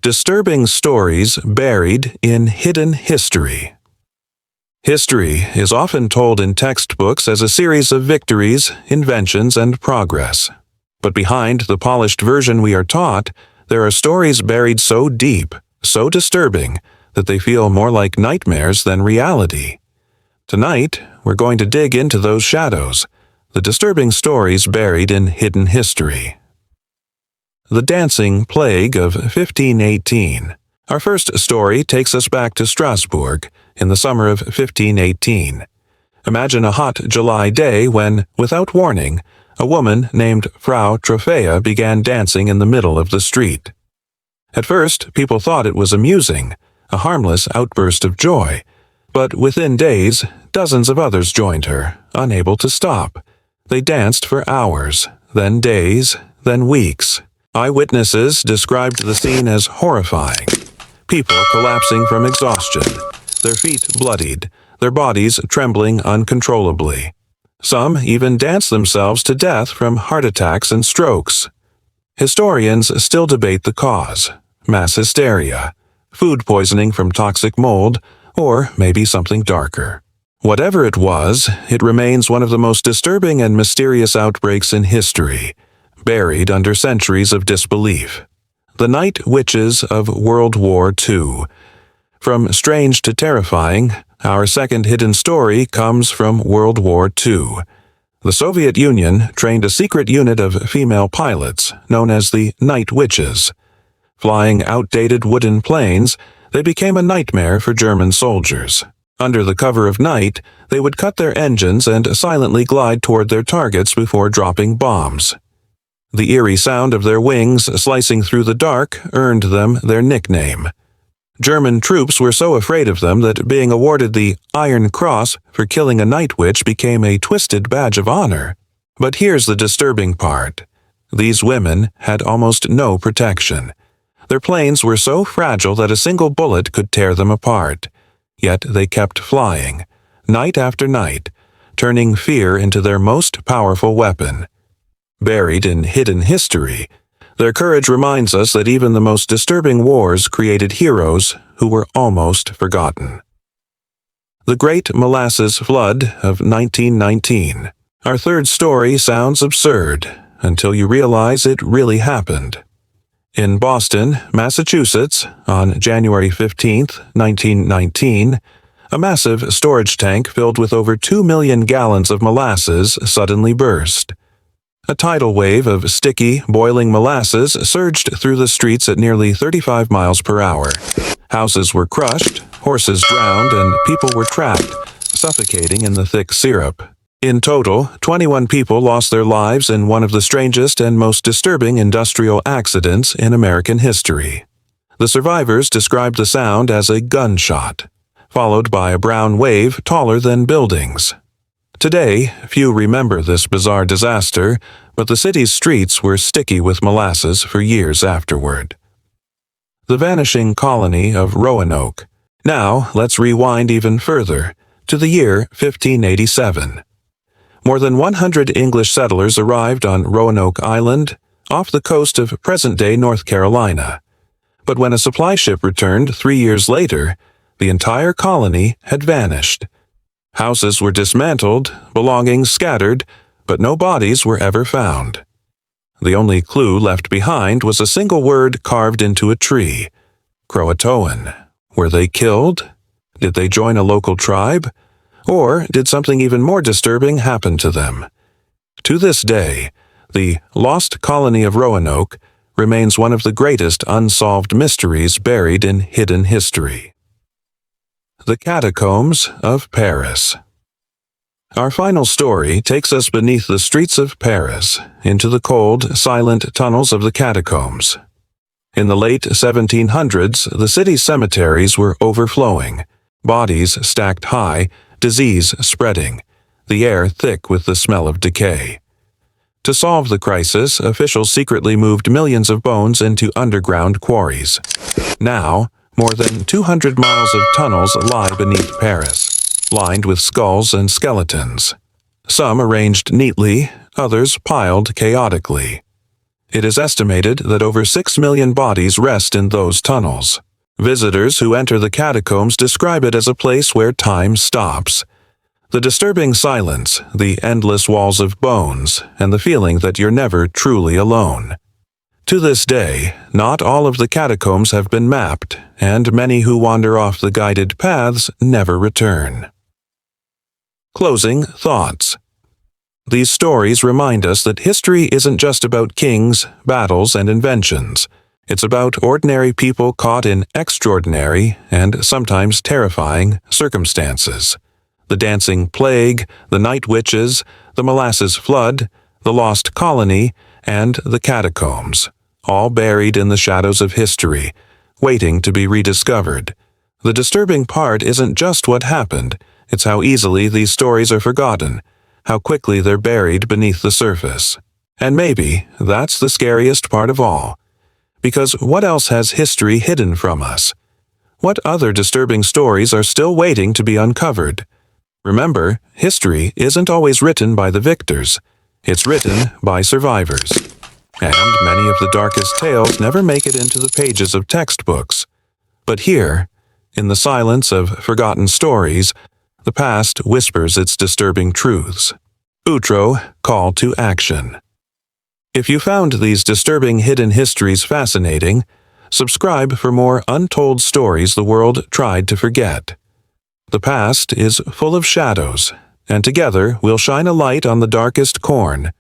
Disturbing stories buried in hidden history. History is often told in textbooks as a series of victories, inventions, and progress. But behind the polished version we are taught, there are stories buried so deep, so disturbing, that they feel more like nightmares than reality. Tonight, we're going to dig into those shadows, the disturbing stories buried in hidden history. The Dancing Plague of 1518. Our first story takes us back to Strasbourg in the summer of 1518. Imagine a hot July day when, without warning, a woman named Frau Trophea began dancing in the middle of the street. At first, people thought it was amusing, a harmless outburst of joy, but within days, dozens of others joined her, unable to stop. They danced for hours, then days, then weeks. Eyewitnesses described the scene as horrifying. People collapsing from exhaustion, their feet bloodied, their bodies trembling uncontrollably. Some even danced themselves to death from heart attacks and strokes. Historians still debate the cause: mass hysteria, food poisoning from toxic mold, or maybe something darker. Whatever it was, it remains one of the most disturbing and mysterious outbreaks in history, buried under centuries of disbelief. The Night Witches of World War II. From strange to terrifying, our second hidden story comes from World War II. The Soviet Union trained a secret unit of female pilots, known as the Night Witches. Flying outdated wooden planes, they became a nightmare for German soldiers. Under the cover of night, they would cut their engines and silently glide toward their targets before dropping bombs. The eerie sound of their wings slicing through the dark earned them their nickname. German troops were so afraid of them that being awarded the Iron Cross for killing a night witch became a twisted badge of honor. But here's the disturbing part. These women had almost no protection. Their planes were so fragile that a single bullet could tear them apart. Yet they kept flying, night after night, turning fear into their most powerful weapon. Buried in hidden history, their courage reminds us that even the most disturbing wars created heroes who were almost forgotten. The Great Molasses Flood of 1919. Our third story sounds absurd until you realize it really happened. In Boston, Massachusetts, on January 15, 1919, a massive storage tank filled with over 2 million gallons of molasses suddenly burst. A tidal wave of sticky, boiling molasses surged through the streets at nearly 35 miles per hour. Houses were crushed, horses drowned, and people were trapped, suffocating in the thick syrup. In total, 21 people lost their lives in one of the strangest and most disturbing industrial accidents in American history. The survivors described the sound as a gunshot, followed by a brown wave taller than buildings. Today, few remember this bizarre disaster, but the city's streets were sticky with molasses for years afterward. The Vanishing Colony of Roanoke. Now, let's rewind even further, to the year 1587. More than 100 English settlers arrived on Roanoke Island, off the coast of present-day North Carolina. But when a supply ship returned 3 years later, the entire colony had vanished. Houses were dismantled, belongings scattered, but no bodies were ever found. The only clue left behind was a single word carved into a tree: Croatoan. Were they killed? Did they join a local tribe? Or did something even more disturbing happen to them? To this day, the lost colony of Roanoke remains one of the greatest unsolved mysteries buried in hidden history. The Catacombs of Paris. Our final story takes us beneath the streets of Paris, into the cold, silent tunnels of the catacombs. In the late 1700s, the city's cemeteries were overflowing, bodies stacked high, disease spreading, the air thick with the smell of decay. To solve the crisis, officials secretly moved millions of bones into underground quarries. Now, more than 200 miles of tunnels lie beneath Paris, lined with skulls and skeletons. Some arranged neatly, others piled chaotically. It is estimated that over 6 million bodies rest in those tunnels. Visitors who enter the catacombs describe it as a place where time stops. The disturbing silence, the endless walls of bones, and the feeling that you're never truly alone. To this day, not all of the catacombs have been mapped, and many who wander off the guided paths never return. Closing thoughts. These stories remind us that history isn't just about kings, battles, and inventions. It's about ordinary people caught in extraordinary and sometimes terrifying circumstances. The dancing plague, the night witches, the molasses flood, the lost colony, and the catacombs, all buried in the shadows of history, waiting to be rediscovered. The disturbing part isn't just what happened, it's how easily these stories are forgotten, how quickly they're buried beneath the surface. And maybe that's the scariest part of all. Because what else has history hidden from us? What other disturbing stories are still waiting to be uncovered? Remember, history isn't always written by the victors. It's written by survivors. And many of the darkest tales never make it into the pages of textbooks. But here, in the silence of forgotten stories, the past whispers its disturbing truths. Outro, call to action. If you found these disturbing hidden histories fascinating, subscribe for more untold stories the world tried to forget. The past is full of shadows, and together we'll shine a light on the darkest corner